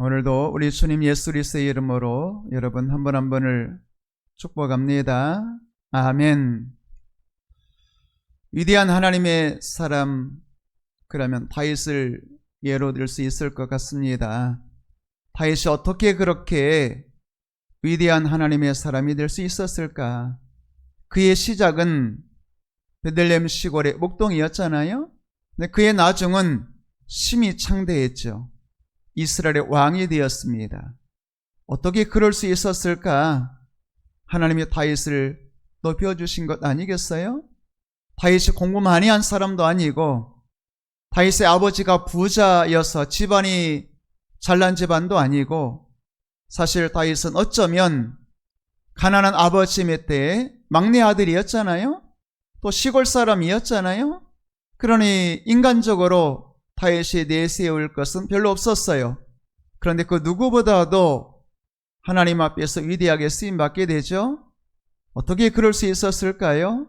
오늘도 우리 주님 예수 그리스도의 이름으로 여러분 한 분 한 분을 축복합니다. 아멘. 위대한 하나님의 사람, 그러면 다윗을 예로 들 수 있을 것 같습니다. 다윗이 어떻게 그렇게 위대한 하나님의 사람이 될 수 있었을까? 그의 시작은 베들레헴 시골의 목동이었잖아요. 근데 그의 나중은 심히 창대했죠. 이스라엘의 왕이 되었습니다. 어떻게 그럴 수 있었을까? 하나님이 다윗을 높여주신 것 아니겠어요? 다윗이 공부 많이 한 사람도 아니고, 다윗의 아버지가 부자여서 집안이 잘난 집안도 아니고, 사실 다윗은 어쩌면 가난한 아버지 때 막내 아들이었잖아요. 또 시골 사람이었잖아요. 그러니 인간적으로 다윗이 내세울 것은 별로 없었어요. 그런데 그 누구보다도 하나님 앞에서 위대하게 쓰임받게 되죠. 어떻게 그럴 수 있었을까요?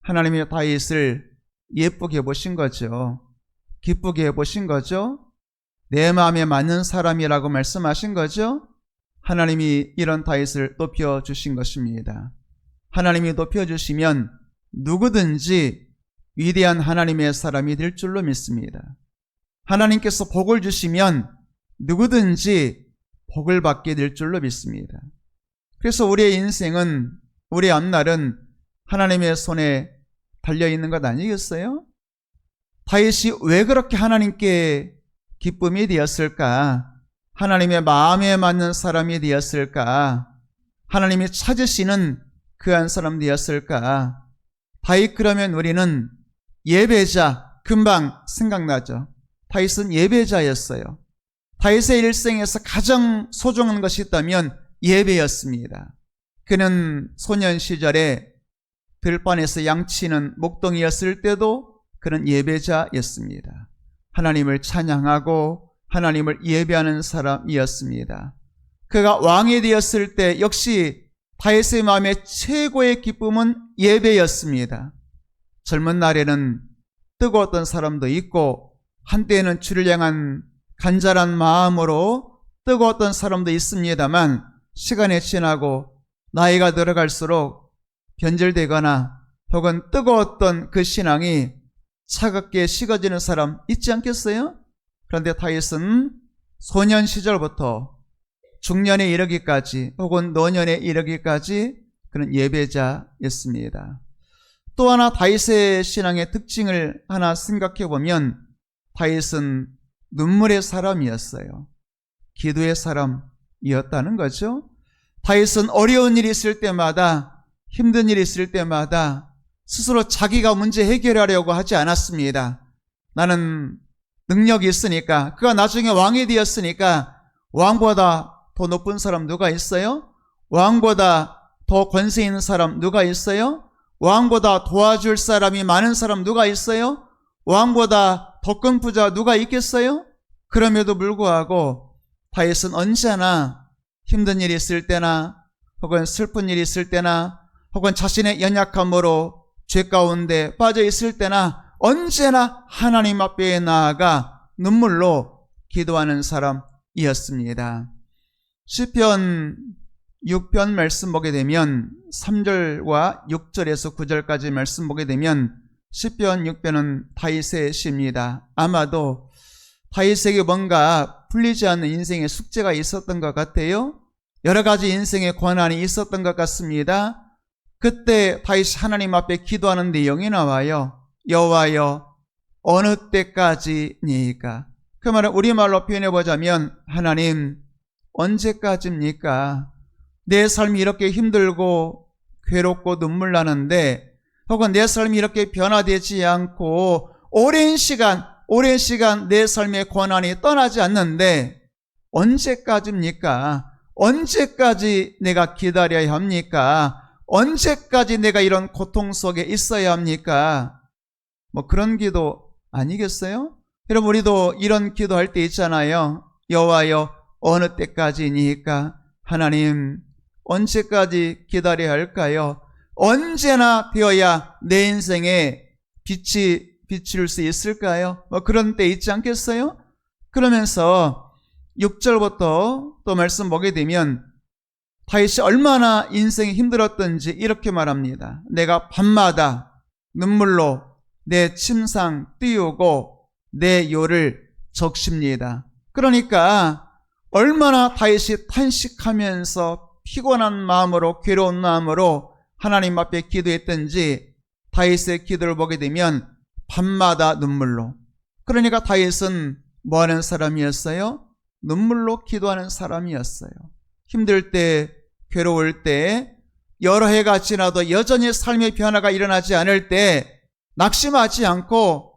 하나님이 다윗을 예쁘게 보신 거죠. 기쁘게 보신 거죠. 내 마음에 맞는 사람이라고 말씀하신 거죠. 하나님이 이런 다윗을 높여주신 것입니다. 하나님이 높여주시면 누구든지 위대한 하나님의 사람이 될 줄로 믿습니다. 하나님께서 복을 주시면 누구든지 복을 받게 될 줄로 믿습니다. 그래서 우리의 인생은, 우리의 앞날은 하나님의 손에 달려있는 것 아니겠어요? 다윗이 왜 그렇게 하나님께 기쁨이 되었을까? 하나님의 마음에 맞는 사람이 되었을까? 하나님이 찾으시는 그 한 사람 되었을까? 다윗 그러면 우리는 예배자, 금방 생각나죠. 다윗은 예배자였어요. 다윗의 일생에서 가장 소중한 것이 있다면 예배였습니다. 그는 소년 시절에 들판에서 양치는 목동이었을 때도 그는 예배자였습니다. 하나님을 찬양하고 하나님을 예배하는 사람이었습니다. 그가 왕이 되었을 때 역시 다윗의 마음의 최고의 기쁨은 예배였습니다. 젊은 날에는 뜨거웠던 사람도 있고, 한때에는 주를 향한 간절한 마음으로 뜨거웠던 사람도 있습니다만, 시간이 지나고 나이가 들어갈수록 변질되거나 혹은 뜨거웠던 그 신앙이 차갑게 식어지는 사람 있지 않겠어요? 그런데 다윗은 소년 시절부터 중년에 이르기까지 혹은 노년에 이르기까지 그는 예배자였습니다. 또 하나 다윗의 신앙의 특징을 하나 생각해 보면, 다윗은 눈물의 사람이었어요. 기도의 사람이었다는 거죠. 다윗은 어려운 일이 있을 때마다, 힘든 일이 있을 때마다 스스로 자기가 문제 해결하려고 하지 않았습니다. 나는 능력이 있으니까, 그가 나중에 왕이 되었으니까 왕보다 더 높은 사람 누가 있어요? 왕보다 더 권세 있는 사람 누가 있어요? 왕보다 도와줄 사람이 많은 사람 누가 있어요? 왕보다 더 큰 부자 누가 있겠어요? 그럼에도 불구하고 다윗은 언제나 힘든 일이 있을 때나 혹은 슬픈 일이 있을 때나 혹은 자신의 연약함으로 죄 가운데 빠져 있을 때나 언제나 하나님 앞에 나아가 눈물로 기도하는 사람이었습니다. 시편 6편 말씀 보게 되면 3절과 6절에서 9절까지 말씀 보게 되면 시편 6편은 다윗의 시입니다. 아마도 다윗에게 뭔가 풀리지 않는 인생의 숙제가 있었던 것 같아요. 여러 가지 인생의 고난이 있었던 것 같습니다. 그때 다윗이 하나님 앞에 기도하는 내용이 나와요. 여호와여, 어느 때까지니까? 그 말은 우리말로 표현해 보자면, 하나님 언제까지입니까? 내 삶이 이렇게 힘들고 괴롭고 눈물 나는데, 혹은 내 삶이 이렇게 변화되지 않고 오랜 시간 내 삶의 고난이 떠나지 않는데 언제까지입니까? 언제까지 내가 기다려야 합니까? 언제까지 내가 이런 고통 속에 있어야 합니까? 그런 기도 아니겠어요? 여러분, 우리도 이런 기도할 때 있잖아요. 여호와여, 어느 때까지니까? 하나님 언제까지 기다려야 할까요? 언제나 되어야 내 인생에 빛이 비출 수 있을까요? 그런 때 있지 않겠어요? 그러면서 6절부터 또 말씀 보게 되면 다윗이 얼마나 인생이 힘들었던지 이렇게 말합니다. 내가 밤마다 눈물로 내 침상 띄우고 내 요를 적십니다. 그러니까 얼마나 다윗이 탄식하면서 피곤한 마음으로 괴로운 마음으로 하나님 앞에 기도했던지 다윗의 기도를 보게 되면 밤마다 눈물로. 그러니까 다윗은 뭐하는 사람이었어요? 눈물로 기도하는 사람이었어요. 힘들 때, 괴로울 때, 여러 해가 지나도 여전히 삶의 변화가 일어나지 않을 때 낙심하지 않고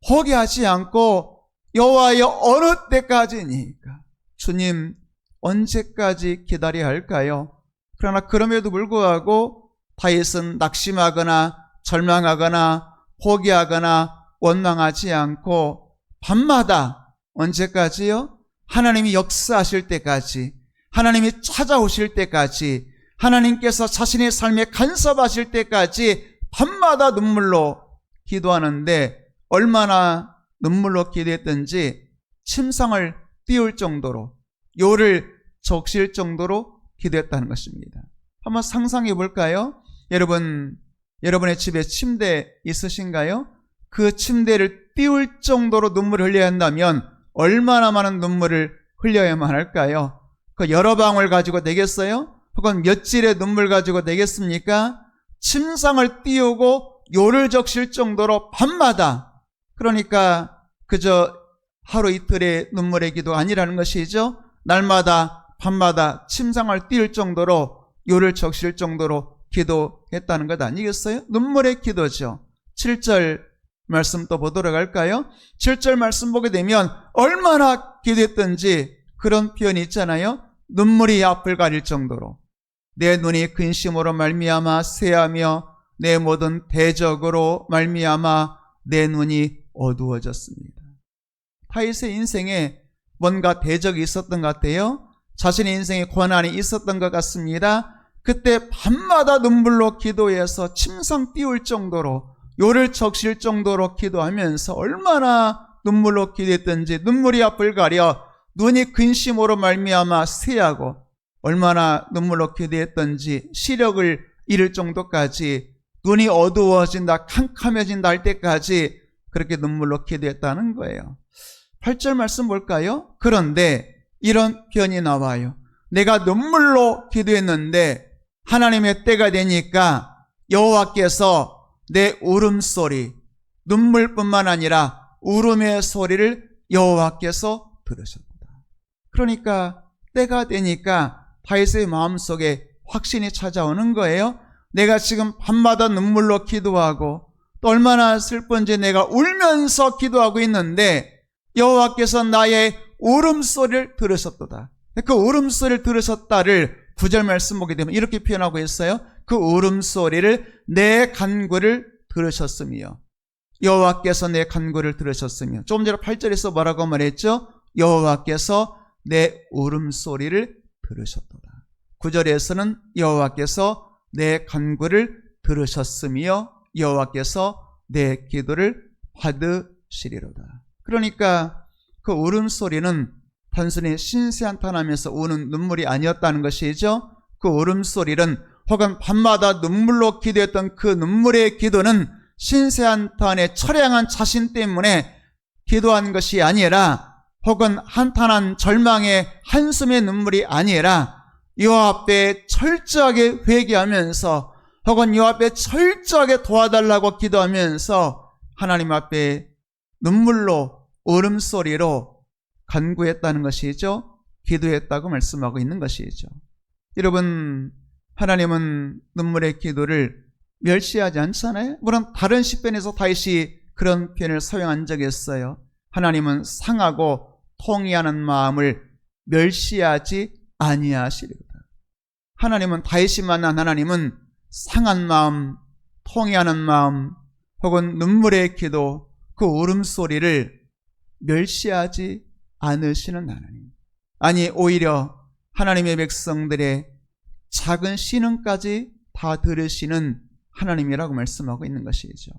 포기하지 않고 여호와여 어느 때까지니까 주님 언제까지 기다려야 할까요? 그러나 그럼에도 불구하고 다윗은 낙심하거나 절망하거나 포기하거나 원망하지 않고 밤마다 언제까지요? 하나님이 역사하실 때까지, 하나님이 찾아오실 때까지, 하나님께서 자신의 삶에 간섭하실 때까지 밤마다 눈물로 기도하는데 얼마나 눈물로 기도했던지 침상을 띄울 정도로 요를 적실 정도로 기도했다는 것입니다. 한번 상상해 볼까요? 여러분의 집에 침대 있으신가요? 그 침대를 띄울 정도로 눈물을 흘려야 한다면 얼마나 많은 눈물을 흘려야만 할까요? 그 여러 방울 가지고 되겠어요? 혹은 몇 질의 눈물 가지고 되겠습니까? 침상을 띄우고 요를 적실 정도로 밤마다, 그러니까 그저 하루 이틀의 눈물의 기도가 아니라는 것이죠. 날마다 밤마다 침상을 띄울 정도로 요를 적실 정도로 기도했다는 것 아니겠어요? 눈물의 기도죠. 7절 말씀 또 보도록 할까요? 7절 말씀 보게 되면 얼마나 기도했던지 그런 표현이 있잖아요. 눈물이 앞을 가릴 정도로 내 눈이 근심으로 말미암아 쇠하며 내 모든 대적으로 말미암아 내 눈이 어두워졌습니다. 다윗의 인생에 뭔가 대적이 있었던 것 같아요. 자신의 인생에 고난이 있었던 것 같습니다. 그때 밤마다 눈물로 기도해서 침상 띄울 정도로 요를 적실 정도로 기도하면서 얼마나 눈물로 기도했던지 눈물이 앞을 가려 눈이 근심으로 말미암아 쇠하고 얼마나 눈물로 기도했던지 시력을 잃을 정도까지 눈이 어두워진다 캄캄해진다 할 때까지 그렇게 눈물로 기도했다는 거예요. 8절 말씀 볼까요? 그런데 이런 표현이 나와요. 내가 눈물로 기도했는데 하나님의 때가 되니까 여호와께서 내 울음소리, 눈물뿐만 아니라 울음의 소리를 여호와께서 들으셨다. 그러니까 때가 되니까 다윗의 마음속에 확신이 찾아오는 거예요. 내가 지금 밤마다 눈물로 기도하고 또 얼마나 슬픈지 내가 울면서 기도하고 있는데 여호와께서 나의 울음소리를 들으셨도다. 그 울음소리를 들으셨다를 9절 말씀 보게 되면 이렇게 표현하고 있어요. 그 울음소리를 내 간구를 들으셨으며 여호와께서 내 간구를 들으셨으며 조금 전에 8절에서 뭐라고 말했죠? 여호와께서 내 울음소리를 들으셨도다. 9절에서는 여호와께서 내 간구를 들으셨으며 여호와께서 내 기도를 받으시리로다. 그러니까 그 울음소리는 단순히 신세한탄하면서 우는 눈물이 아니었다는 것이죠. 그 울음소리는 혹은 밤마다 눈물로 기도했던 그 눈물의 기도는 신세한탄의 처량한 자신 때문에 기도한 것이 아니라 혹은 한탄한 절망의 한숨의 눈물이 아니라 여호와 앞에 철저하게 회개하면서 혹은 여호와 앞에 철저하게 도와달라고 기도하면서 하나님 앞에 눈물로 울음소리로 간구했다는 것이죠. 기도했다고 말씀하고 있는 것이죠. 여러분, 하나님은 눈물의 기도를 멸시하지 않잖아요. 물론 다른 시편에서 다윗이 그런 표현을 사용한 적이 있어요. 하나님은 상하고 통회하는 마음을 멸시하지 아니하시리로다. 하나님은 다윗이 만난 하나님은 상한 마음, 통회하는 마음 혹은 눈물의 기도, 그 울음소리를 멸시하지 않으시는 하나님. 아니 오히려 하나님의 백성들의 작은 신음까지 다 들으시는 하나님이라고 말씀하고 있는 것이죠.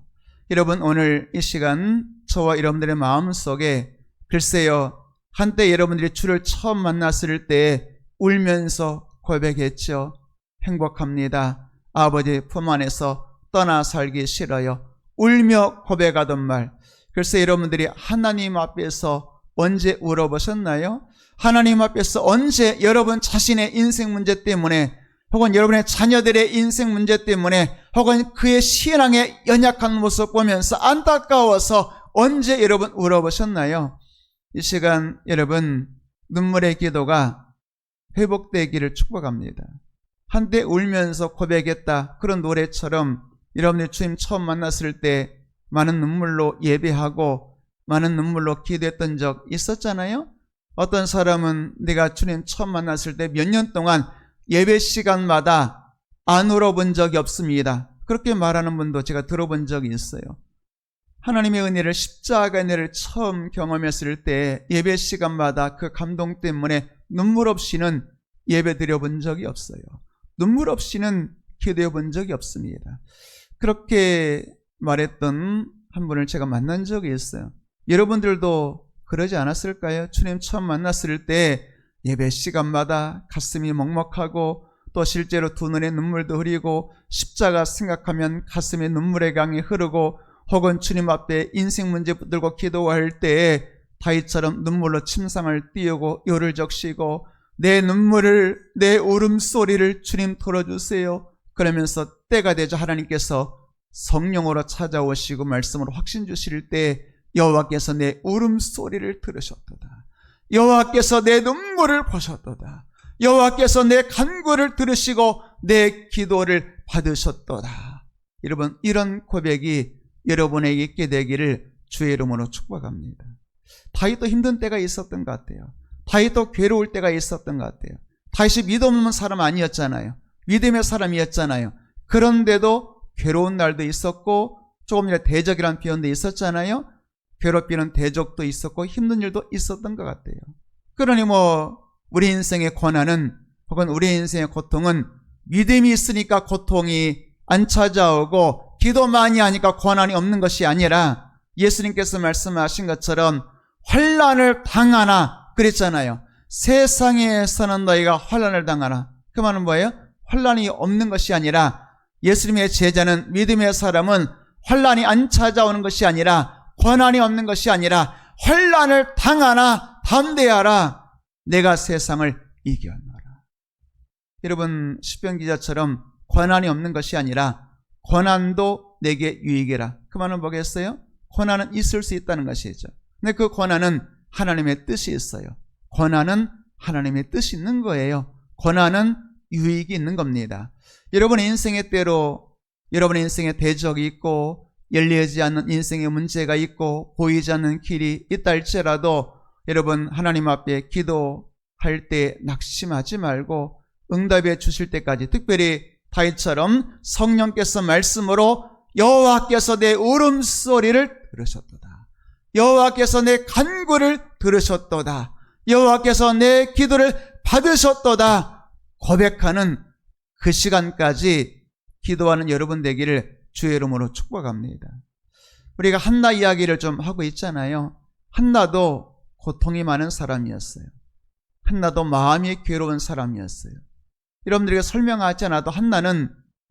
여러분, 오늘 이 시간 저와 여러분들의 마음속에 글쎄요 한때 여러분들이 주를 처음 만났을 때 울면서 고백했죠. 행복합니다. 아버지 품 안에서 떠나 살기 싫어요. 울며 고백하던 말. 글쎄 여러분들이 하나님 앞에서 언제 울어보셨나요? 하나님 앞에서 언제 여러분 자신의 인생 문제 때문에 혹은 여러분의 자녀들의 인생 문제 때문에 혹은 그의 신앙의 연약한 모습 보면서 안타까워서 언제 여러분 울어보셨나요? 이 시간 여러분 눈물의 기도가 회복되기를 축복합니다. 한때 울면서 고백했다 그런 노래처럼 여러분이 주님 처음 만났을 때 많은 눈물로 예배하고 많은 눈물로 기도했던 적 있었잖아요. 어떤 사람은 내가 주님 처음 만났을 때 몇 년 동안 예배 시간마다 안 울어본 적이 없습니다. 그렇게 말하는 분도 제가 들어본 적이 있어요. 하나님의 은혜를 십자가 은혜를 처음 경험했을 때 예배 시간마다 그 감동 때문에 눈물 없이는 예배 드려본 적이 없어요. 눈물 없이는 기도해 본 적이 없습니다. 그렇게 말했던 한 분을 제가 만난 적이 있어요. 여러분들도 그러지 않았을까요? 주님 처음 만났을 때 예배 시간마다 가슴이 먹먹하고 또 실제로 두 눈에 눈물도 흐리고 십자가 생각하면 가슴에 눈물의 강이 흐르고 혹은 주님 앞에 인생 문제 붙들고 기도할 때에 다윗처럼 눈물로 침상을 띄우고 요를 적시고 내 눈물을 내 울음소리를 주님 털어주세요. 그러면서 때가 되자 하나님께서 성령으로 찾아오시고 말씀으로 확신 주실 때 여호와께서 내 울음소리를 들으셨도다. 여호와께서 내 눈물을 보셨도다. 여호와께서 내 간구를 들으시고 내 기도를 받으셨도다. 여러분 이런 고백이 여러분에게 있게 되기를 주의 이름으로 축복합니다. 다윗도 힘든 때가 있었던 것 같아요. 다윗도 괴로울 때가 있었던 것 같아요. 다윗이 믿음 없는 사람 아니었잖아요. 믿음의 사람이었잖아요. 그런데도 괴로운 날도 있었고 조금 전에 대적이라는 표현도 있었잖아요. 괴롭히는 대적도 있었고 힘든 일도 있었던 것 같아요. 그러니 우리 인생의 고난은 혹은 우리 인생의 고통은 믿음이 있으니까 고통이 안 찾아오고 기도 많이 하니까 고난이 없는 것이 아니라 예수님께서 말씀하신 것처럼 환난을 당하나 그랬잖아요. 세상에서는 너희가 환난을 당하나. 그 말은 뭐예요? 환난이 없는 것이 아니라 예수님의 제자는 믿음의 사람은 환난이 안 찾아오는 것이 아니라 고난이 없는 것이 아니라 환난을 당하나 담대하라. 내가 세상을 이겨노라. 여러분 시편 기자처럼 고난이 없는 것이 아니라 고난도 내게 유익이라. 그 말은 뭐겠어요? 고난은 있을 수 있다는 것이죠. 근데 그 고난은 하나님의 뜻이 있어요. 고난은 하나님의 뜻이 있는 거예요. 고난은 유익이 있는 겁니다. 여러분의 인생의 때로 여러분의 인생에 대적이 있고 열리지 않는 인생의 문제가 있고 보이지 않는 길이 있다 할지라도 여러분 하나님 앞에 기도할 때 낙심하지 말고 응답해 주실 때까지 특별히 다윗처럼 성령께서 말씀으로 여호와께서 내 울음소리를 들으셨도다. 여호와께서 내 간구를 들으셨도다. 여호와께서 내 기도를 받으셨도다. 고백하는 그 시간까지 기도하는 여러분 되기를 주의 이름으로 축복합니다. 우리가 한나 이야기를 좀 하고 있잖아요. 한나도 고통이 많은 사람이었어요. 한나도 마음이 괴로운 사람이었어요. 여러분들에게 설명하지 않아도 한나는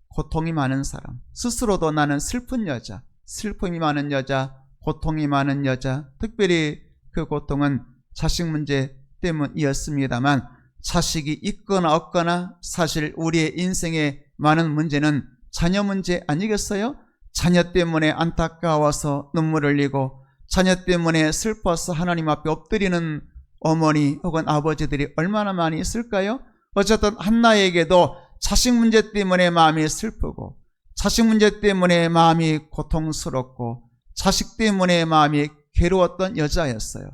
고통이 많은 사람, 스스로도 나는 슬픈 여자, 슬픔이 많은 여자, 고통이 많은 여자, 특별히 그 고통은 자식 문제 때문이었습니다만 자식이 있거나 없거나 사실 우리의 인생의 많은 문제는 자녀 문제 아니겠어요? 자녀 때문에 안타까워서 눈물 흘리고 자녀 때문에 슬퍼서 하나님 앞에 엎드리는 어머니 혹은 아버지들이 얼마나 많이 있을까요? 어쨌든 한나에게도 자식 문제 때문에 마음이 슬프고 자식 문제 때문에 마음이 고통스럽고 자식 때문에 마음이 괴로웠던 여자였어요.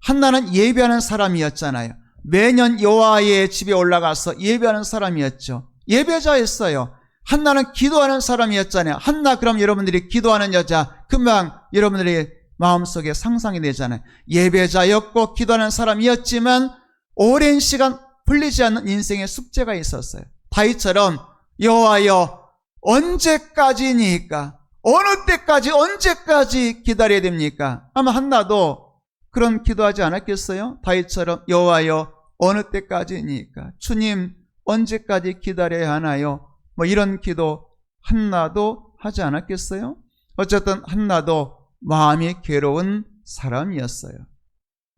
한나는 예배하는 사람이었잖아요. 매년 여호와의 집에 올라가서 예배하는 사람이었죠. 예배자였어요. 한나는 기도하는 사람이었잖아요. 한나 그럼 여러분들이 기도하는 여자 금방 여러분들이 마음속에 상상이 되잖아요. 예배자였고 기도하는 사람이었지만 오랜 시간 풀리지 않는 인생의 숙제가 있었어요. 다윗처럼 여호와여 언제까지니까 어느 때까지 언제까지 기다려야 됩니까? 아마 한나도 그런 기도하지 않았겠어요? 다윗처럼 여호와여 어느 때까지니까? 주님 언제까지 기다려야 하나요? 뭐 이런 기도 한나도 하지 않았겠어요? 어쨌든 한나도 마음이 괴로운 사람이었어요.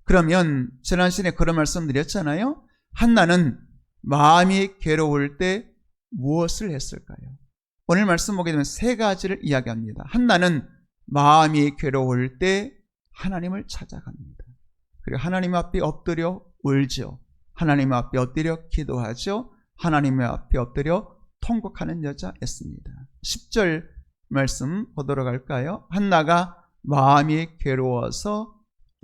그러면 지난 시간에 그런 말씀 드렸잖아요. 한나는 마음이 괴로울 때 무엇을 했을까요? 오늘 말씀 보게 되면 세 가지를 이야기합니다. 한나는 마음이 괴로울 때 하나님을 찾아갑니다. 그리고 하나님 앞에 엎드려 울죠. 하나님 앞에 엎드려 기도하죠. 하나님 앞에 엎드려 통곡하는 여자였습니다. 10절 말씀 보도록 할까요? 한나가 마음이 괴로워서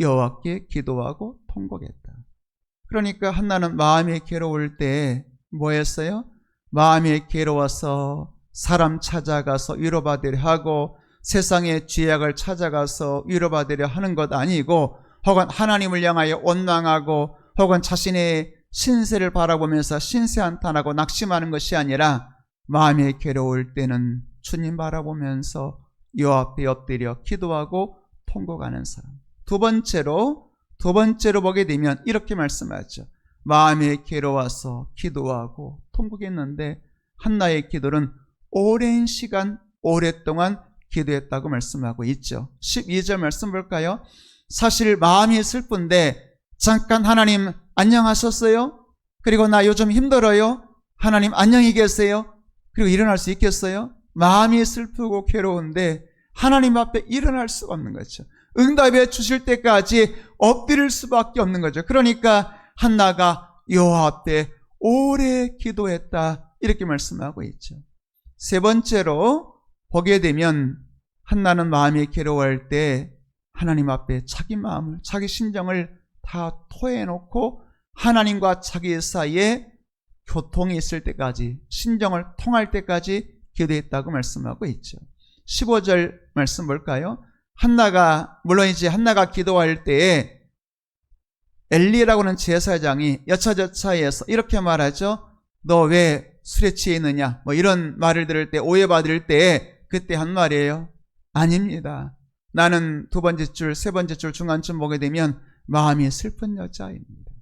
여호와께 기도하고 통곡했다. 그러니까 한나는 마음이 괴로울 때 뭐 했어요? 마음이 괴로워서 사람 찾아가서 위로받으려 하고 세상의 죄악을 찾아가서 위로받으려 하는 것 아니고, 혹은 하나님을 향하여 원망하고 혹은 자신의 신세를 바라보면서 신세한탄하고 낙심하는 것이 아니라 마음이 괴로울 때는 주님 바라보면서 여호와 앞에 엎드려 기도하고 통곡하는 사람. 두 번째로 보게 되면 이렇게 말씀하죠. 마음이 괴로워서 기도하고 통곡했는데 한나의 기도는 오랜 시간 오랫동안 기도했다고 말씀하고 있죠. 12절 말씀 볼까요? 사실 마음이 슬픈데 잠깐 하나님 안녕하셨어요? 그리고 나 요즘 힘들어요? 하나님 안녕히 계세요? 그리고 일어날 수 있겠어요? 마음이 슬프고 괴로운데 하나님 앞에 일어날 수가 없는 거죠. 응답해 주실 때까지 엎드릴 수밖에 없는 거죠. 그러니까 한나가 여호와 앞에 오래 기도했다, 이렇게 말씀하고 있죠. 세 번째로 보게 되면 한나는 마음이 괴로워할 때 하나님 앞에 자기 마음을, 자기 심정을 다 토해놓고 하나님과 자기 사이에 교통이 있을 때까지, 심정을 통할 때까지 기도했다고 말씀하고 있죠. 15절 말씀 볼까요? 한나가, 물론 이제 한나가 기도할 때에 엘리라고 하는 제사장이 여차저차해서 이렇게 말하죠. 너 왜 술에 취해 있느냐? 뭐 이런 말을 들을 때, 오해받을 때 그때 한 말이에요. 아닙니다. 나는 두 번째 줄, 세 번째 줄 중간쯤 보게 되면 마음이 슬픈 여자입니다.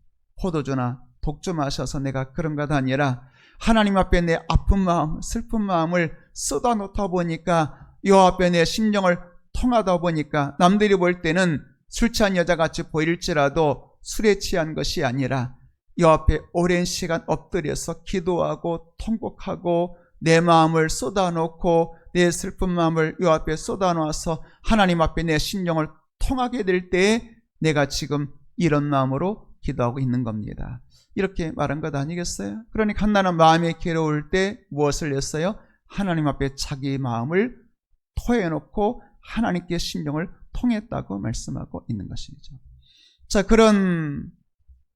포도주나 독주 마셔서 내가 그런 것 아니라 하나님 앞에 내 아픈 마음, 슬픈 마음을 쏟아놓다 보니까 여호와 앞에 내 심정을 통하다 보니까 남들이 볼 때는 술 취한 여자같이 보일지라도 술에 취한 것이 아니라 여호와 앞에 오랜 시간 엎드려서 기도하고 통곡하고 내 마음을 쏟아놓고 내 슬픈 마음을 여호와 앞에 쏟아놓아서 하나님 앞에 내 심령을 통하게 될 때에 내가 지금 이런 마음으로 기도하고 있는 겁니다. 이렇게 말한 것 아니겠어요? 그러니까 한나는 마음이 괴로울 때 무엇을 했어요? 하나님 앞에 자기 마음을 토해놓고 하나님께 심령을 통했다고 말씀하고 있는 것이죠. 자, 그런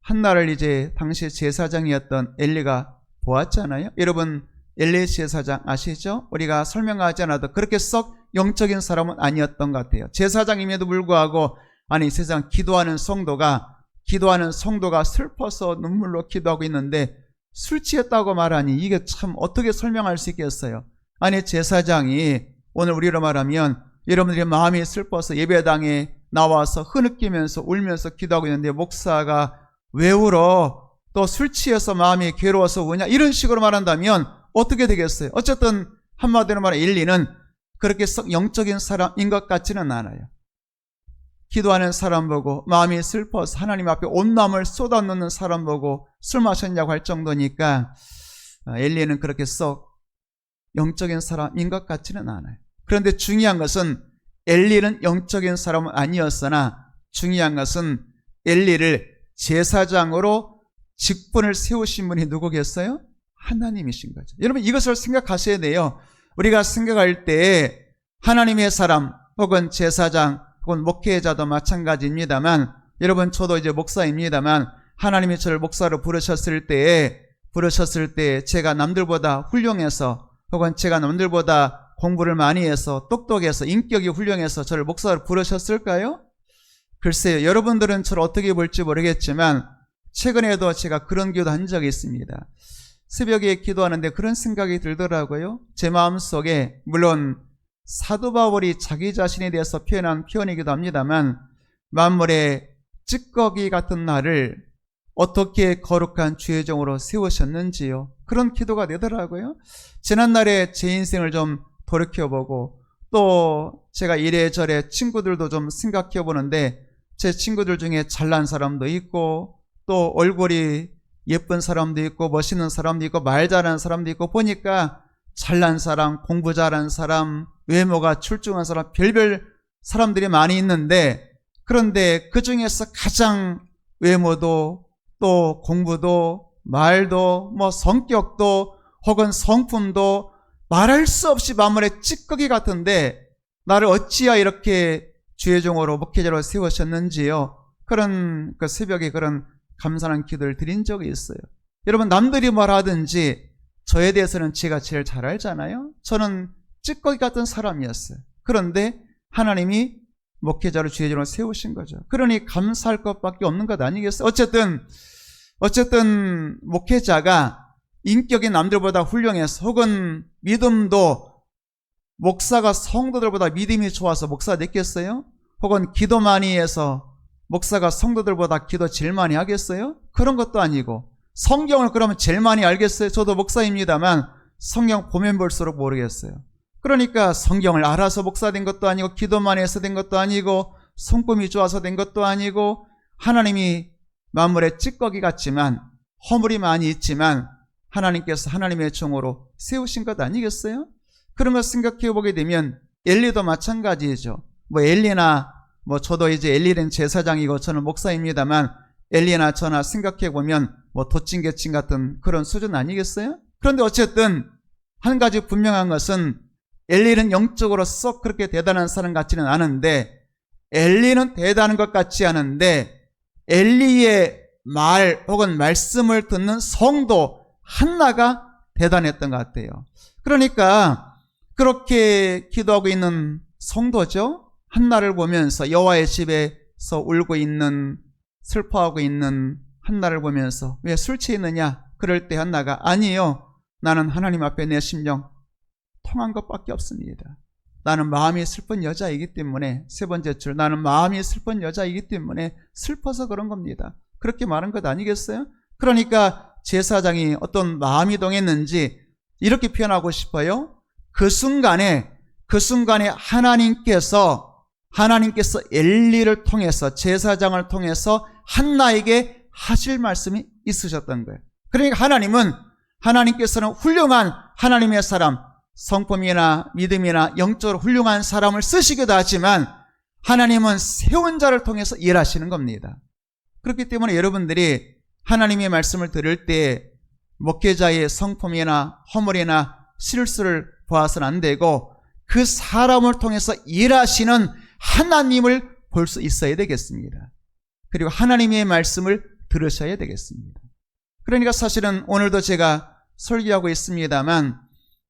한나를 이제 당시 제사장이었던 엘리가 보았잖아요. 여러분 엘리 제사장 아시죠? 우리가 설명하지 않아도 그렇게 썩 영적인 사람은 아니었던 것 같아요. 제사장임에도 불구하고 아니 세상 기도하는 성도가 슬퍼서 눈물로 기도하고 있는데 술 취했다고 말하니 이게 참 어떻게 설명할 수 있겠어요? 아니 제사장이 오늘 우리로 말하면 여러분들의 마음이 슬퍼서 예배당에 나와서 흐느끼면서 울면서 기도하고 있는데 목사가 왜 울어? 또 술 취해서 마음이 괴로워서 우냐? 이런 식으로 말한다면 어떻게 되겠어요? 어쨌든 한마디로 말하면 엘리는 그렇게 썩 영적인 사람인 것 같지는 않아요. 기도하는 사람 보고 마음이 슬퍼서 하나님 앞에 온 마음을 쏟아놓는 사람 보고 술 마셨냐고 할 정도니까 엘리는 그렇게 썩 영적인 사람인 것 같지는 않아요. 그런데 중요한 것은 엘리는 영적인 사람은 아니었으나 중요한 것은 엘리를 제사장으로 직분을 세우신 분이 누구겠어요? 하나님이신 거죠. 여러분 이것을 생각하셔야 돼요. 우리가 생각할 때 하나님의 사람 혹은 제사장 혹은 목회자도 마찬가지입니다만, 여러분 저도 이제 목사입니다만 하나님이 저를 목사로 부르셨을 때 제가 남들보다 훌륭해서 혹은 제가 남들보다 공부를 많이 해서 똑똑해서 인격이 훌륭해서 저를 목사로 부르셨을까요? 글쎄요. 여러분들은 저를 어떻게 볼지 모르겠지만 최근에도 제가 그런 기도 한 적이 있습니다. 새벽에 기도하는데 그런 생각이 들더라고요. 제 마음속에 물론 사도 바울이 자기 자신에 대해서 표현한 표현이기도 합니다만 만물의 찌꺼기 같은 나를 어떻게 거룩한 주의 종으로 세우셨는지요. 그런 기도가 되더라고요. 지난날에 제 인생을 좀 돌이켜보고 또 제가 이래저래 친구들도 좀 생각해보는데 제 친구들 중에 잘난 사람도 있고 또 얼굴이 예쁜 사람도 있고 멋있는 사람도 있고 말 잘하는 사람도 있고 보니까 잘난 사람, 공부 잘하는 사람, 외모가 출중한 사람, 별별 사람들이 많이 있는데 그런데 그 중에서 가장 외모도 또 공부도 말도 뭐 성격도 혹은 성품도 말할 수 없이 만물의 찌꺼기 같은데 나를 어찌하여 이렇게 주의 종으로 목회자로 세우셨는지요. 그런 그 새벽에 그런 감사한 기도를 드린 적이 있어요. 여러분 남들이 뭘 하든지 저에 대해서는 제가 제일 잘 알잖아요. 저는 찌꺼기 같은 사람이었어요. 그런데 하나님이 목회자로 주의 종으로 세우신 거죠. 그러니 감사할 것밖에 없는 것 아니겠어요? 어쨌든 목회자가 인격이 남들보다 훌륭해서 혹은 믿음도 목사가 성도들보다 믿음이 좋아서 목사가 됐겠어요? 혹은 기도 많이 해서 목사가 성도들보다 기도 제일 많이 하겠어요? 그런 것도 아니고 성경을 그러면 제일 많이 알겠어요? 저도 목사입니다만 성경 보면 볼수록 모르겠어요. 그러니까 성경을 알아서 목사 된 것도 아니고 기도 많이 해서 된 것도 아니고 성품이 좋아서 된 것도 아니고 하나님이 만물의 찌꺼기 같지만 허물이 많이 있지만 하나님께서 하나님의 종으로 세우신 것 아니겠어요? 그런 걸 생각해 보게 되면 엘리도 마찬가지죠. 뭐 엘리나 뭐 저도 이제 엘리는 제사장이고 저는 목사입니다만 엘리나 저나 생각해 보면 뭐 도찐개찐 같은 그런 수준 아니겠어요? 그런데 어쨌든 한 가지 분명한 것은 엘리는 영적으로 썩 그렇게 대단한 사람 같지는 않은데 엘리는 대단한 것 같지 않은데 엘리의 말 혹은 말씀을 듣는 성도 한나가 대단했던 것 같아요. 그러니까 그렇게 기도하고 있는 성도죠. 한나를 보면서 여호와의 집에서 울고 있는 슬퍼하고 있는 한나를 보면서 왜 술 취했느냐? 그럴 때 한나가 아니요. 나는 하나님 앞에 내 심령 통한 것밖에 없습니다. 나는 마음이 슬픈 여자이기 때문에 세 번째 줄 나는 마음이 슬픈 여자이기 때문에 슬퍼서 그런 겁니다. 그렇게 말한 것 아니겠어요? 그러니까 제사장이 어떤 마음이 동했는지 이렇게 표현하고 싶어요. 그 순간에 하나님께서 엘리를 통해서 제사장을 통해서 한나에게 하실 말씀이 있으셨던 거예요. 그러니까 하나님께서는 훌륭한 하나님의 사람, 성품이나 믿음이나 영적으로 훌륭한 사람을 쓰시기도 하지만 하나님은 세운 자를 통해서 일하시는 겁니다. 그렇기 때문에 여러분들이 하나님의 말씀을 들을 때 목회자의 성품이나 허물이나 실수를 보아서는 안 되고 그 사람을 통해서 일하시는 하나님을 볼 수 있어야 되겠습니다. 그리고 하나님의 말씀을 들으셔야 되겠습니다. 그러니까 사실은 오늘도 제가 설교하고 있습니다만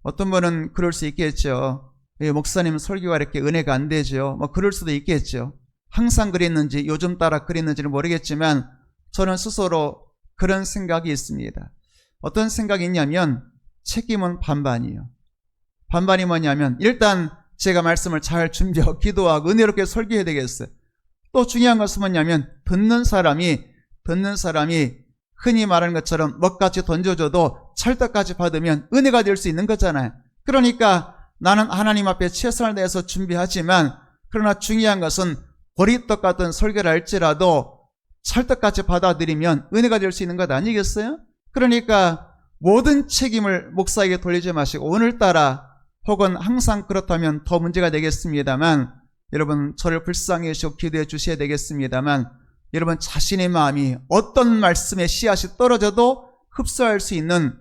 어떤 분은 그럴 수 있겠죠. 목사님 설교가 이렇게 은혜가 안 되죠. 뭐 그럴 수도 있겠죠. 항상 그랬는지 요즘 따라 그랬는지는 모르겠지만 저는 스스로 그런 생각이 있습니다. 어떤 생각이 있냐면 책임은 반반이에요. 반반이 뭐냐면 일단 제가 말씀을 잘 준비하고 기도하고 은혜롭게 설교해야 되겠어요. 또 중요한 것은 뭐냐면 듣는 사람이 흔히 말하는 것처럼 먹같이 던져줘도 찰떡같이 받으면 은혜가 될 수 있는 거잖아요. 그러니까 나는 하나님 앞에 최선을 다해서 준비하지만 그러나 중요한 것은 보리떡 같은 설교를 할지라도 찰떡같이 받아들이면 은혜가 될 수 있는 것 아니겠어요? 그러니까 모든 책임을 목사에게 돌리지 마시고 오늘따라 혹은 항상 그렇다면 더 문제가 되겠습니다만 여러분 저를 불쌍히 여시고 기도해 주셔야 되겠습니다만 여러분 자신의 마음이 어떤 말씀의 씨앗이 떨어져도 흡수할 수 있는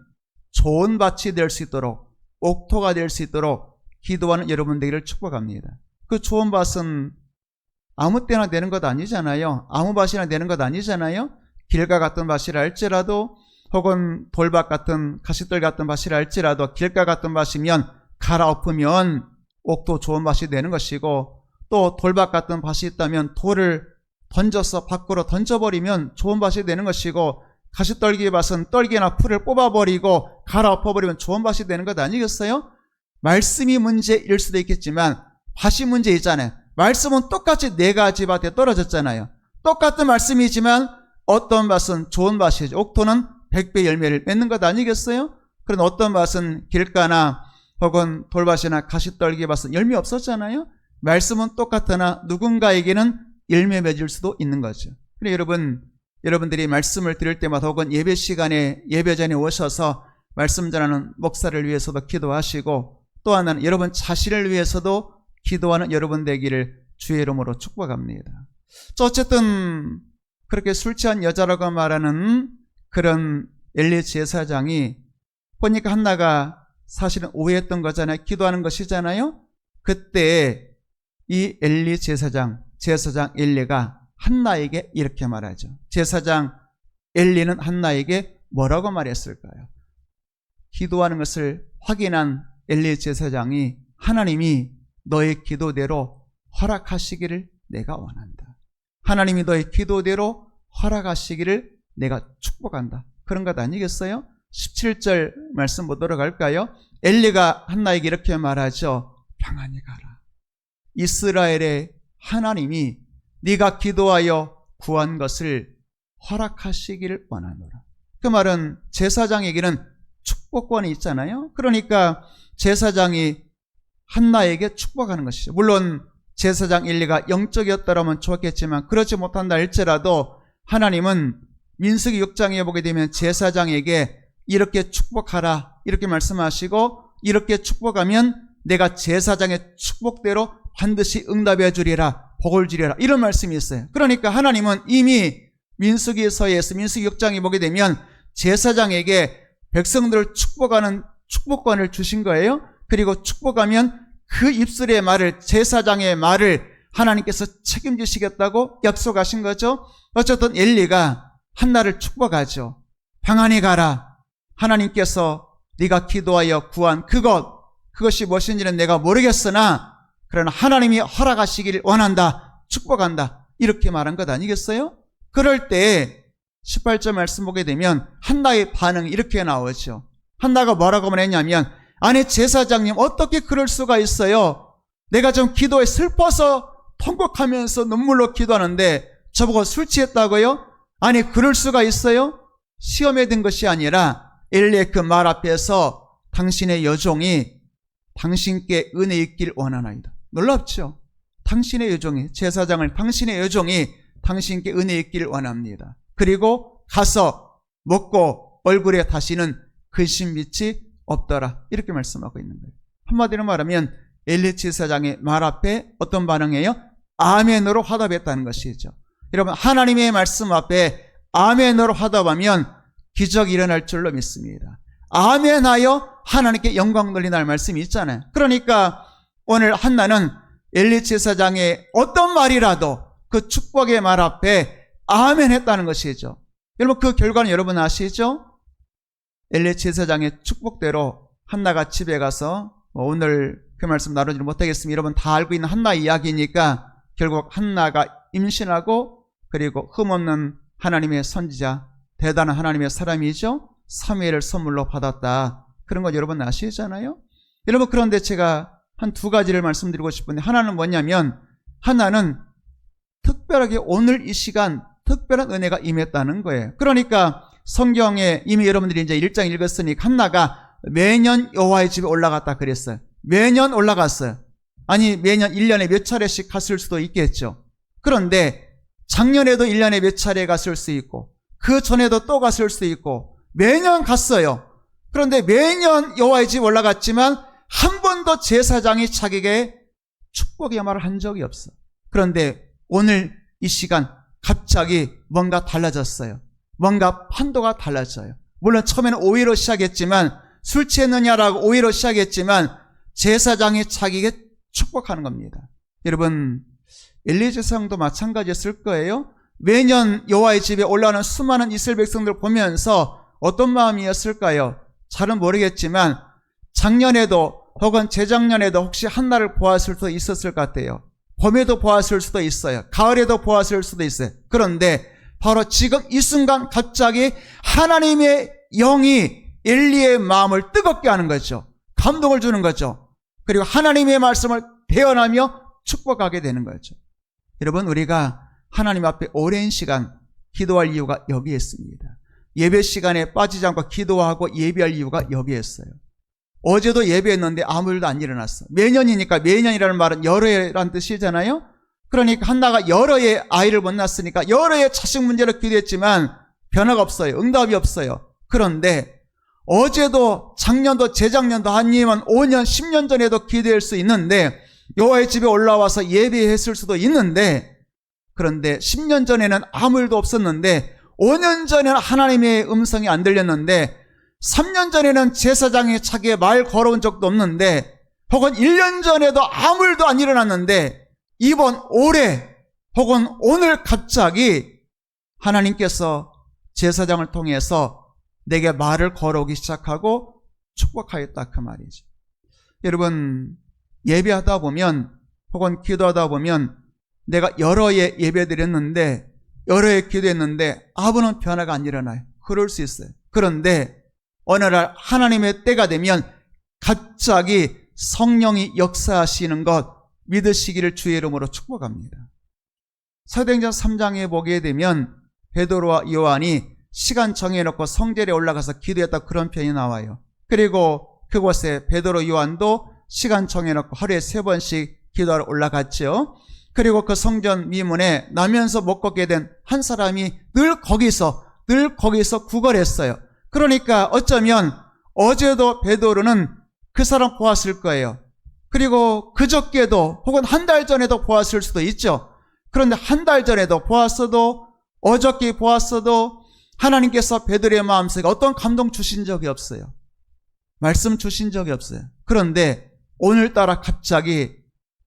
좋은 밭이 될 수 있도록 옥토가 될 수 있도록 기도하는 여러분 되기를 축복합니다. 그 좋은 밭은 아무 때나 되는 것 아니잖아요. 아무 밭이나 되는 것 아니잖아요. 길가 같은 밭이라 할지라도 혹은 돌밭 같은 가시떨 같은 밭이라 할지라도 길가 같은 밭이면 갈아엎으면 옥도 좋은 밭이 되는 것이고 또 돌밭 같은 밭이 있다면 돌을 던져서 밖으로 던져버리면 좋은 밭이 되는 것이고 가시떨기 밭은 떨기나 풀을 뽑아버리고 갈아엎어버리면 좋은 밭이 되는 것 아니겠어요? 말씀이 문제일 수도 있겠지만 밭이 문제이잖아요. 말씀은 똑같이 네 가지 밭에 떨어졌잖아요. 똑같은 말씀이지만 어떤 밭은 좋은 밭이죠. 옥토는 100배 열매를 맺는 것 아니겠어요? 그런 어떤 밭은 길가나 혹은 돌밭이나 가시떨기 밭은 열매 없었잖아요. 말씀은 똑같으나 누군가에게는 열매 맺을 수도 있는 거죠. 그래 여러분들이 말씀을 들을 때마다 혹은 예배 시간에 예배전에 오셔서 말씀 전하는 목사를 위해서도 기도하시고 또 하나는 여러분 자신을 위해서도 기도하는 여러분 되기를 주의 이름으로 축복합니다. 어쨌든 그렇게 술 취한 여자라고 말하는 그런 엘리 제사장이 보니까 한나가 사실은 오해했던 거잖아요. 기도하는 것이잖아요. 그때 이 엘리 제사장 엘리가 한나에게 이렇게 말하죠. 제사장 엘리는 한나에게 뭐라고 말했을까요? 기도하는 것을 확인한 엘리 제사장이 하나님이 너의 기도대로 허락하시기를 내가 원한다. 하나님이 너의 기도대로 허락하시기를 내가 축복한다. 그런 것 아니겠어요? 17절 말씀 보도록 할까요? 엘리가 한나에게 이렇게 말하죠. 평안히 가라. 이스라엘의 하나님이 네가 기도하여 구한 것을 허락하시기를 원하노라. 그 말은 제사장에게는 축복권이 있잖아요. 그러니까 제사장이 한나에게 축복하는 것이죠. 물론 제사장 엘리가 영적이었더라면 좋았겠지만 그렇지 못한다 할지라도 하나님은 민수기 6장에 보게 되면 제사장에게 이렇게 축복하라 이렇게 말씀하시고 이렇게 축복하면 내가 제사장의 축복대로 반드시 응답해 주리라 복을 주리라 이런 말씀이 있어요. 그러니까 하나님은 이미 민수기서에서 민수기 6장에 보게 되면 제사장에게 백성들을 축복하는 축복권을 주신 거예요. 그리고 축복하면 그 입술의 말을 제사장의 말을 하나님께서 책임지시겠다고 약속하신 거죠. 어쨌든 엘리가 한나를 축복하죠. 평안히 가라. 하나님께서 네가 기도하여 구한 그것이 무엇인지는 내가 모르겠으나 그러나 하나님이 허락하시기를 원한다. 축복한다. 이렇게 말한 것 아니겠어요? 그럴 때 18절 말씀 보게 되면 한나의 반응이 이렇게 나오죠. 한나가 뭐라고 말했냐면 아니 제사장님 어떻게 그럴 수가 있어요? 내가 좀 기도에 슬퍼서 통곡하면서 눈물로 기도하는데 저보고 술 취했다고요? 아니 그럴 수가 있어요? 시험에 든 것이 아니라 엘리의 그 말 앞에서 당신의 여종이 당신께 은혜 있길 원하나이다. 놀랍죠? 당신의 여종이 제사장을 당신의 여종이 당신께 은혜 있길 원합니다. 그리고 가서 먹고 얼굴에 다시는 근심빛이 없더라. 이렇게 말씀하고 있는 거예요. 한마디로 말하면 엘리 제사장의 말 앞에 어떤 반응이에요? 아멘으로 화답했다는 것이죠. 여러분 하나님의 말씀 앞에 아멘으로 화답하면 기적이 일어날 줄로 믿습니다. 아멘하여 하나님께 영광 돌리는 말씀이 있잖아요. 그러니까 오늘 한나는 엘리 제사장의 어떤 말이라도 그 축복의 말 앞에 아멘 했다는 것이죠. 여러분 그 결과는 여러분 아시죠? 엘리 제사장의 축복대로 한나가 집에 가서 오늘 그 말씀 나누지 못하겠습니다. 여러분 다 알고 있는 한나 이야기니까 결국 한나가 임신하고 그리고 흠없는 하나님의 선지자 대단한 하나님의 사람이죠. 사무엘을 선물로 받았다. 그런 거 여러분 아시잖아요. 여러분 그런데 제가 한 두 가지를 말씀드리고 싶은데 하나는 뭐냐면 하나는 특별하게 오늘 이 시간 특별한 은혜가 임했다는 거예요. 그러니까 성경에 이미 여러분들이 이제 1장 읽었으니까 한나가 매년 여호와의 집에 올라갔다 그랬어요. 매년 올라갔어요. 아니 매년 1년에 몇 차례씩 갔을 수도 있겠죠. 그런데 작년에도 1년에 몇 차례 갔을 수 있고 그 전에도 또 갔을 수 있고 매년 갔어요. 그런데 매년 여호와의 집 올라갔지만 한 번도 제사장이 자기에게 축복의 말을 한 적이 없어. 그런데 오늘 이 시간 갑자기 뭔가 달라졌어요. 뭔가 판도가 달라져요. 물론 처음에는 오해로 시작했지만 술 취했느냐라고 오해로 시작했지만 제사장이 자기에게 축복하는 겁니다. 여러분 엘리 제사장도 마찬가지였을 거예요. 매년 여호와의 집에 올라오는 수많은 이스라엘 백성들 보면서 어떤 마음이었을까요? 잘은 모르겠지만 작년에도 혹은 재작년에도 혹시 한나를 보았을 수도 있었을 것 같아요. 봄에도 보았을 수도 있어요. 가을에도 보았을 수도 있어요. 그런데 바로 지금 이 순간 갑자기 하나님의 영이 엘리의 마음을 뜨겁게 하는 거죠. 감동을 주는 거죠. 그리고 하나님의 말씀을 대언하며 축복하게 되는 거죠. 여러분 우리가 하나님 앞에 오랜 시간 기도할 이유가 여기에 있습니다. 예배 시간에 빠지지 않고 기도하고 예배할 이유가 여기에 있어요. 어제도 예배했는데 아무 일도 안 일어났어. 매년이니까, 매년이라는 말은 여러 해라는 뜻이잖아요. 그러니까 한나가 여러 해 아이를 못 낳았으니까 여러 해 자식 문제로 기도했지만 변화가 없어요. 응답이 없어요. 그런데 어제도 작년도 재작년도 아니면 5년 10년 전에도 기도할 수 있는데, 여호와의 집에 올라와서 예배했을 수도 있는데, 그런데 10년 전에는 아무 일도 없었는데, 5년 전에는 하나님의 음성이 안 들렸는데, 3년 전에는 제사장이 자기의 말 걸어온 적도 없는데, 혹은 1년 전에도 아무 일도 안 일어났는데, 이번 올해 혹은 오늘 갑자기 하나님께서 제사장을 통해서 내게 말을 걸어오기 시작하고 축복하였다, 그 말이죠. 여러분, 예배하다 보면 혹은 기도하다 보면 내가 여러 해 예배드렸는데, 여러 해 기도했는데 아무런 변화가 안 일어나요. 그럴 수 있어요. 그런데 어느 날 하나님의 때가 되면 갑자기 성령이 역사하시는 것 믿으시기를 주의 이름으로 축복합니다. 사도행전 3장에 보게 되면 베드로와 요한이 시간 정해놓고 성전에 올라가서 기도했다, 그런 편이 나와요. 그리고 그곳에 베드로, 요한도 시간 정해놓고 하루에 3번씩 기도하러 올라갔죠. 그리고 그 성전 미문에 나면서 못 걷게 된 한 사람이 늘 거기서 구걸했어요. 그러니까 어쩌면 어제도 베드로는 그 사람 보았을 거예요. 그리고 그저께도 혹은 한 달 전에도 보았을 수도 있죠. 그런데 한 달 전에도 보았어도 어저께 보았어도 하나님께서 베드로의 마음속에 어떤 감동 주신 적이 없어요. 말씀 주신 적이 없어요. 그런데 오늘따라 갑자기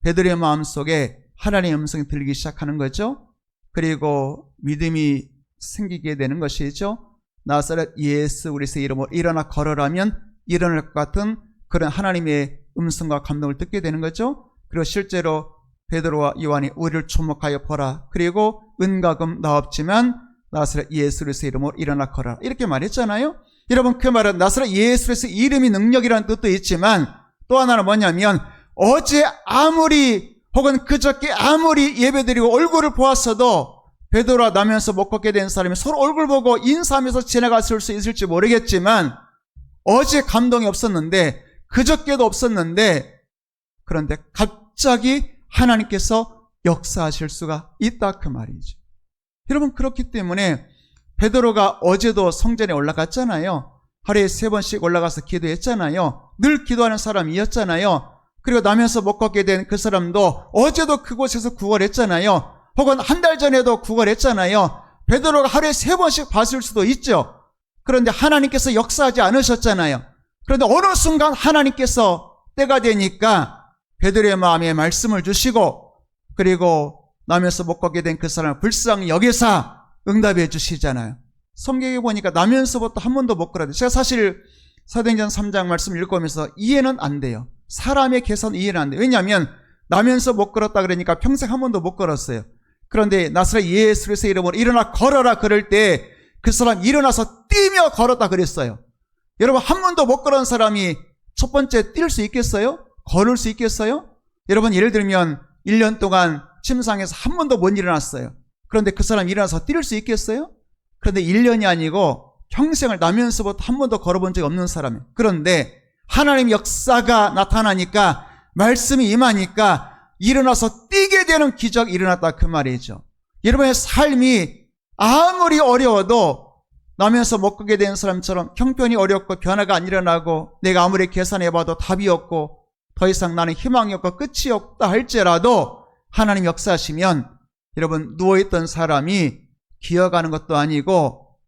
베드로의 마음속에 하나님의 음성이 들리기 시작하는 거죠. 그리고 믿음이 생기게 되는 것이죠. 나사렛 예수 그리스도의 이름으로 일어나 걸어라면 일어날 것 같은 그런 하나님의 음성과 감동을 듣게 되는 거죠. 그리고 실제로 베드로와 요한이 우리를 주목하여 보라. 그리고 은과 금 나 없지만 나사렛 예수 그리스도의 이름으로 일어나 걸어라. 이렇게 말했잖아요. 여러분, 그 말은 나사렛 예수 그리스도의 이름이 능력이라는 뜻도 있지만 또 하나는 뭐냐면, 어제 아무리 혹은 그저께 아무리 예배드리고 얼굴을 보았어도 베드로와 나면서 못 걷게 된 사람이 서로 얼굴 보고 인사하면서 지나갔을 수 있을지 모르겠지만 어제 감동이 없었는데 그저께도 없었는데, 그런데 갑자기 하나님께서 역사하실 수가 있다, 그 말이죠. 여러분, 그렇기 때문에 베드로가 어제도 성전에 올라갔잖아요. 하루에 3번씩 올라가서 기도했잖아요. 늘 기도하는 사람이었잖아요. 그리고 나면서 못 걷게 된 그 사람도 어제도 그곳에서 구걸했잖아요. 혹은 한 달 전에도 구걸했잖아요. 베드로가 하루에 3번씩 봤을 수도 있죠. 그런데 하나님께서 역사하지 않으셨잖아요. 그런데 어느 순간 하나님께서 때가 되니까 베드로의 마음에 말씀을 주시고, 그리고 나면서 못 걷게 된 그 사람을 불쌍히 여기사 응답해 주시잖아요. 성경에 보니까 나면서부터 한 번도 못 걸어요. 제가 사실 사도행전 3장 말씀 읽으면서 이해는 안 돼요. 사람의 계산 이해는 안 돼요. 왜냐하면 나면서 못 걸었다 그러니까 평생 한 번도 못 걸었어요. 그런데 나사렛 예수 그리스도의 이름으로 일어나 걸어라 그럴 때 그 사람 일어나서 뛰며 걸었다 그랬어요. 여러분, 한 번도 못 걸은 사람이 첫 번째 뛸 수 있겠어요? 걸을 수 있겠어요? 여러분, 예를 들면 1년 동안 침상에서 한 번도 못 일어났어요. 그런데 그 사람 일어나서 뛸 수 있겠어요? 그런데 1년이 아니고 평생을 나면서부터 한 번도 걸어본 적이 없는 사람이에요. 그런데 하나님 역사가 나타나니까, 말씀이 임하니까 일어나서 뛰게 되는 기적이 일어났다, 그 말이죠. 여러분의 삶이 아무리 어려워도 나면서 못 걷게 된 사람처럼 형편이 어렵고 변화가 안 일어나고 내가 아무리 계산해봐도 답이 없고 더 이상 나는 희망이 없고 끝이 없다 할지라도 하나님 역사하시면, 여러분, 누워있던 사람이 기어가는 것도 아니고,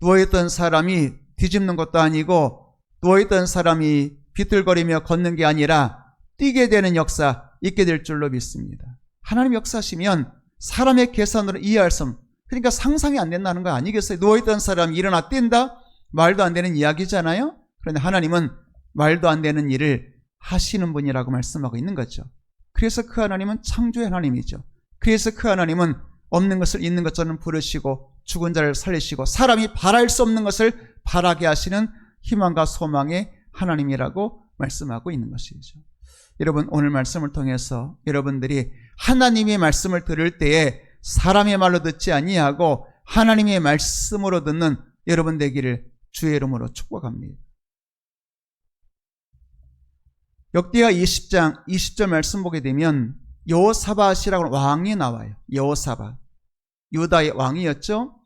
누워있던 사람이 뒤집는 것도 아니고, 누워있던 사람이 비틀거리며 걷는 게 아니라 뛰게 되는 역사 있게 될 줄로 믿습니다. 하나님 역사하시면 사람의 계산으로 이해할 수 없는, 그러니까 상상이 안 된다는 거 아니겠어요? 누워있던 사람이 일어나 뛴다? 말도 안 되는 이야기잖아요. 그런데 하나님은 말도 안 되는 일을 하시는 분이라고 말씀하고 있는 거죠. 그래서 그 하나님은 창조의 하나님이죠. 그래서 그 하나님은 없는 것을 있는 것처럼 부르시고 죽은 자를 살리시고 사람이 바랄 수 없는 것을 바라게 하시는 희망과 소망의 하나님이라고 말씀하고 있는 것이죠. 여러분, 오늘 말씀을 통해서 여러분들이 하나님의 말씀을 들을 때에 사람의 말로 듣지 아니하고 하나님의 말씀으로 듣는 여러분 되기를 주의 이름으로 축복합니다. 역대하 20장 20절 말씀 보게 되면 여호사밧이라고 왕이 나와요. 여호사밧. 유다의 왕이었죠.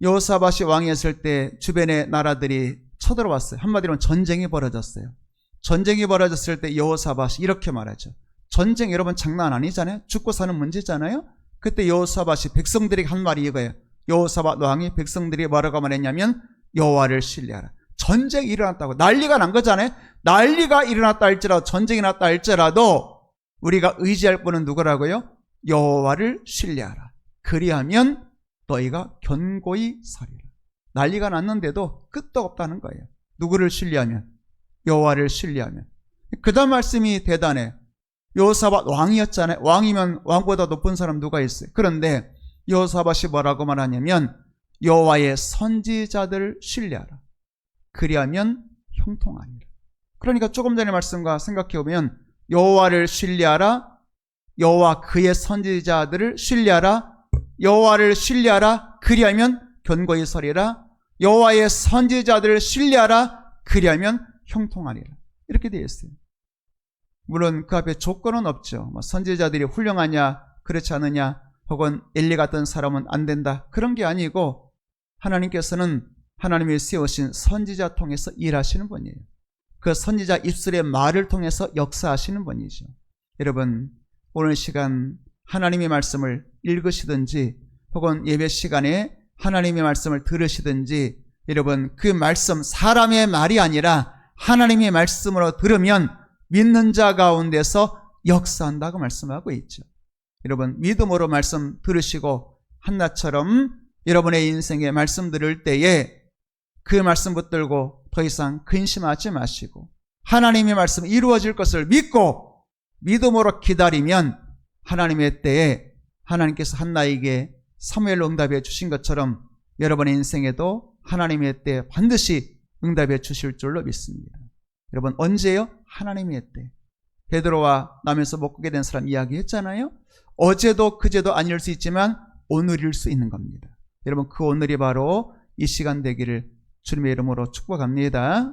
여호사밧이 왕이었을 때 주변의 나라들이 쳐들어왔어요. 한마디로 전쟁이 벌어졌어요. 전쟁이 벌어졌을 때 여호사밧이 이렇게 말하죠. 전쟁 여러분 장난 아니잖아요. 죽고 사는 문제잖아요. 그때 여호사밧이 백성들에게 한 말이 이거예요. 여호사밧 왕이 백성들이 뭐라고 말했냐면 여호와를 신뢰하라. 전쟁이 일어났다고. 난리가 난 거잖아요. 난리가 일어났다 할지라도, 전쟁이 났다 할지라도 우리가 의지할 분은 누구라고요? 여호와를 신뢰하라. 그리하면 너희가 견고히 서리라. 난리가 났는데도 끄떡 없다는 거예요. 누구를 신뢰하면? 여호와를 신뢰하면. 그 다음 말씀이 대단해. 여호사밧 왕이었잖아요. 왕이면 왕보다 높은 사람 누가 있어요? 그런데 여호사밧이 뭐라고 말하냐면 여호와의 선지자들을 신뢰하라. 그리하면 형통하니라. 그러니까 조금 전의 말씀과 생각해보면 여호와를 신뢰하라, 여호와 그의 선지자들을 신뢰하라, 여호와를 신뢰하라, 그리하면 견고히 서리라, 여호와의 선지자들을 신뢰하라, 그리하면 형통하리라. 이렇게 되어 있어요. 물론 그 앞에 조건은 없죠. 선지자들이 훌륭하냐, 그렇지 않느냐, 혹은 엘리 같은 사람은 안 된다, 그런 게 아니고 하나님께서는 하나님이 세우신 선지자 통해서 일하시는 분이에요. 그 선지자 입술의 말을 통해서 역사하시는 분이죠. 여러분, 오늘 시간 하나님의 말씀을 읽으시든지 혹은 예배 시간에 하나님의 말씀을 들으시든지, 여러분 그 말씀 사람의 말이 아니라 하나님의 말씀으로 들으면 믿는 자 가운데서 역사한다고 말씀하고 있죠. 여러분, 믿음으로 말씀 들으시고 한나처럼 여러분의 인생에 말씀 들을 때에 그 말씀 붙들고 더 이상 근심하지 마시고 하나님의 말씀이 이루어질 것을 믿고 믿음으로 기다리면 하나님의 때에 하나님께서 한나에게 사무엘로 응답해 주신 것처럼 여러분의 인생에도 하나님의 때에 반드시 응답해 주실 줄로 믿습니다. 여러분, 언제요? 하나님의 때. 베드로와 나면서 못 걷게 된 사람 이야기했잖아요. 어제도 그제도 아닐 수 있지만 오늘일 수 있는 겁니다. 여러분, 그 오늘이 바로 이 시간 되기를 주님의 이름으로 축복합니다.